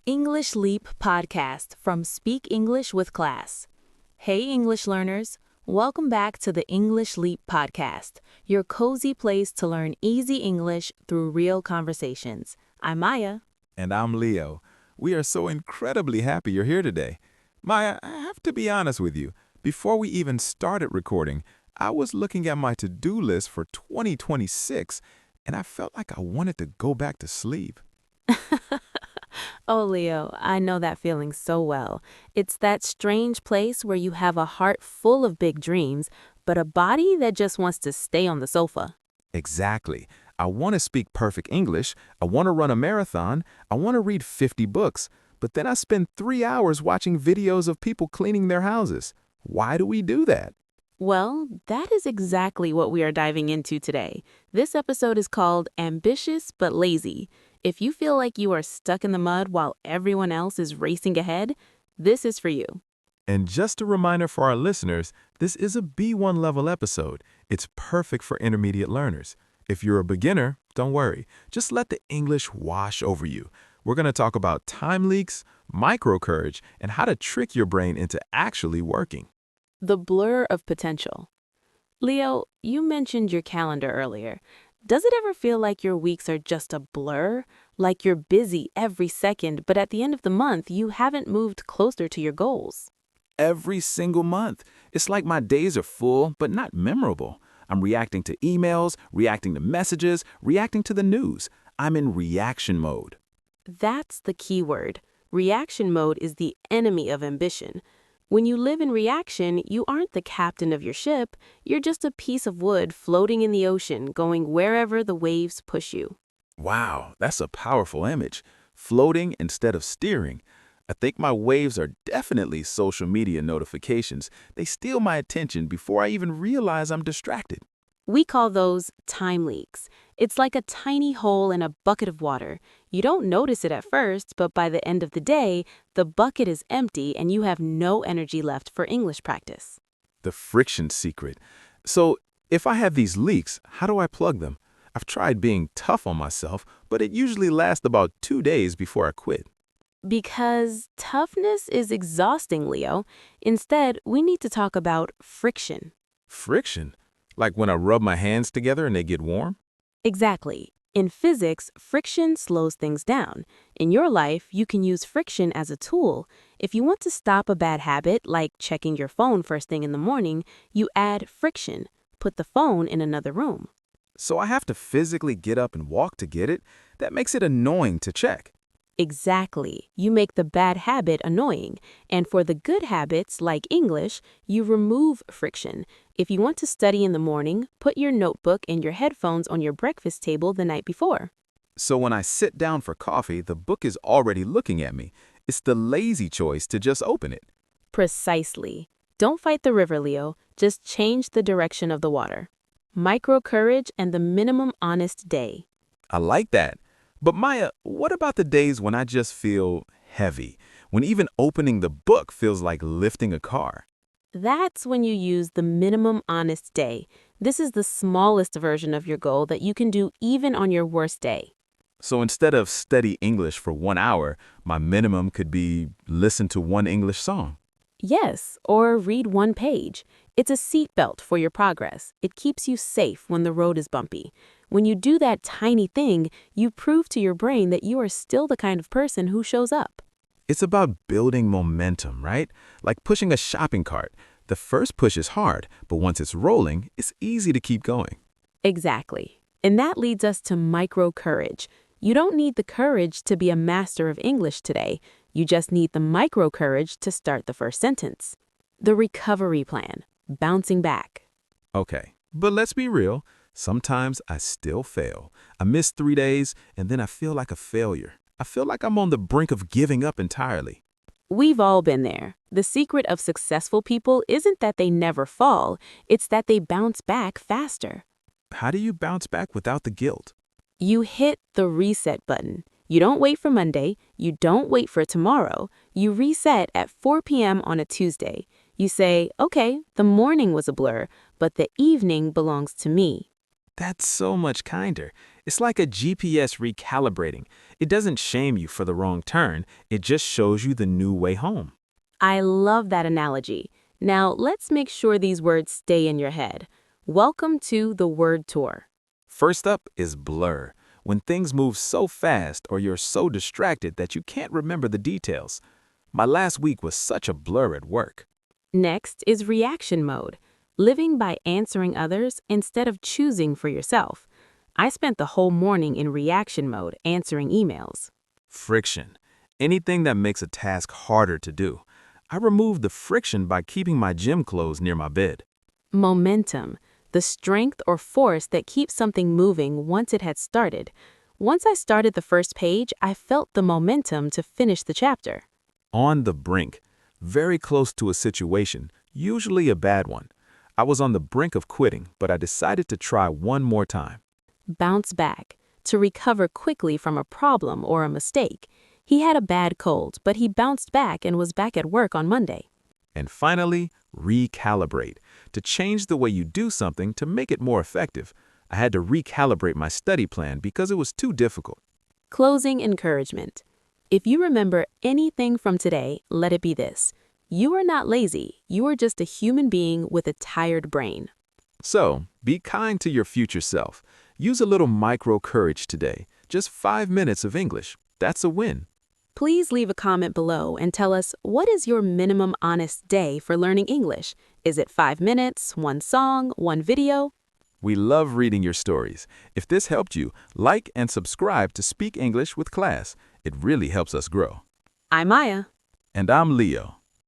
English Leap podcast from Speak English with Class. Hey, English learners. Welcome back to the English Leap podcast, your cozy place to learn easy English through real conversations. I'm Maya. And I'm Leo. We are so incredibly happy you're here today. Maya, I have to be honest with you. Before we even started recording, I was looking at my to-do list for 2026, and I felt like I wanted to go back to sleep. Oh, Leo, I know that feeling so well. It's that strange place where you have a heart full of big dreams, but a body that just wants to stay on the sofa. Exactly. I want to speak perfect English, I want to run a marathon, I want to read 50 books, but then I spend 3 hours watching videos of people cleaning their houses. Why do we do that? Well, that is exactly what we are diving into today. This episode is called Ambitious but Lazy. If you feel like you are stuck in the mud while everyone else is racing ahead, this is for you. And just a reminder for our listeners, this is a B1 level episode. It's perfect for intermediate learners. If you're a beginner, don't worry. Just let the English wash over you. We're going to talk about time leaks, micro-courage, and how to trick your brain into actually working. The blur of potential. Leo, you mentioned your calendar earlier. Does it ever feel like your weeks are just a blur? Like you're busy every second, but at the end of the month, you haven't moved closer to your goals? Every single month. It's like my days are full, but not memorable. I'm reacting to emails, reacting to messages, reacting to the news. I'm in reaction mode. That's the key word. Reaction mode is the enemy of ambition. When you live in reaction, you aren't the captain of your ship. You're just a piece of wood floating in the ocean, going wherever the waves push you. Wow, that's a powerful image. Floating instead of steering. I think my waves are definitely social media notifications. They steal my attention before I even realize I'm distracted. We call those time leaks. It's like a tiny hole in a bucket of water. You don't notice it at first, but by the end of the day, the bucket is empty and you have no energy left for English practice. The friction secret. So, if I have these leaks, how do I plug them? I've tried being tough on myself, but it usually lasts about 2 days before I quit. Because toughness is exhausting, Leo. Instead, we need to talk about friction. Friction? Like when I rub my hands together and they get warm? Exactly. In physics, friction slows things down. In your life, you can use friction as a tool. If you want to stop a bad habit, like checking your phone first thing in the morning, you add friction. Put the phone in another room. So I have to physically get up and walk to get it? That makes it annoying to check. Exactly. You make the bad habit annoying. And for the good habits, like English, you remove friction. If you want to study in the morning, put your notebook and your headphones on your breakfast table the night before. So when I sit down for coffee, the book is already looking at me. It's the lazy choice to just open it. Precisely. Don't fight the river, Leo. Just change the direction of the water. Micro courage and the minimum honest day. I like that. But Maya, what about the days when I just feel heavy? When even opening the book feels like lifting a car? That's when you use the minimum honest day. This is the smallest version of your goal that you can do even on your worst day. So instead of study English for 1 hour, my minimum could be listen to one English song. Yes, or read one page. It's a seatbelt for your progress. It keeps you safe when the road is bumpy. When you do that tiny thing, you prove to your brain that you are still the kind of person who shows up. It's about building momentum, right? Like pushing a shopping cart. The first push is hard, but once it's rolling, it's easy to keep going. Exactly. And that leads us to micro courage. You don't need the courage to be a master of English today. You just need the micro courage to start the first sentence. The recovery plan. Bouncing back. Okay, but let's be real. Sometimes I still fail. I miss 3 days, and then I feel like a failure. I feel like I'm on the brink of giving up entirely. We've all been there. The secret of successful people isn't that they never fall, it's that they bounce back faster. How do you bounce back without the guilt? You hit the reset button. You don't wait for Monday. You don't wait for tomorrow. You reset at 4 p.m. on a Tuesday. You say, okay, the morning was a blur, but the evening belongs to me. That's so much kinder. It's like a GPS recalibrating. It doesn't shame you for the wrong turn, it just shows you the new way home. I love that analogy. Now, let's make sure these words stay in your head. Welcome to the word tour. First up is blur, when things move so fast or you're so distracted that you can't remember the details. My last week was such a blur at work. Next is reaction mode, living by answering others instead of choosing for yourself. I spent the whole morning in reaction mode answering emails. Friction, anything that makes a task harder to do. I removed the friction by keeping my gym clothes near my bed. Momentum, the strength or force that keeps something moving once it had started. Once I started the first page, I felt the momentum to finish the chapter. On the brink, very close to a situation, usually a bad one. I was on the brink of quitting, but I decided to try one more time. Bounce back, to recover quickly from a problem or a mistake. He had a bad cold, but he bounced back and was back at work on Monday. And finally, recalibrate, to change the way you do something to make it more effective. I had to recalibrate my study plan because it was too difficult. Closing encouragement. If you remember anything from today, let it be this. You are not lazy. You are just a human being with a tired brain. So, be kind to your future self. Use a little micro courage today. Just 5 minutes of English. That's a win. Please leave a comment below and tell us, what is your minimum honest day for learning English? Is it 5 minutes, one song, one video? We love reading your stories. If this helped you, like and subscribe to Speak English with Class. It really helps us grow. I'm Maya. And I'm Leo.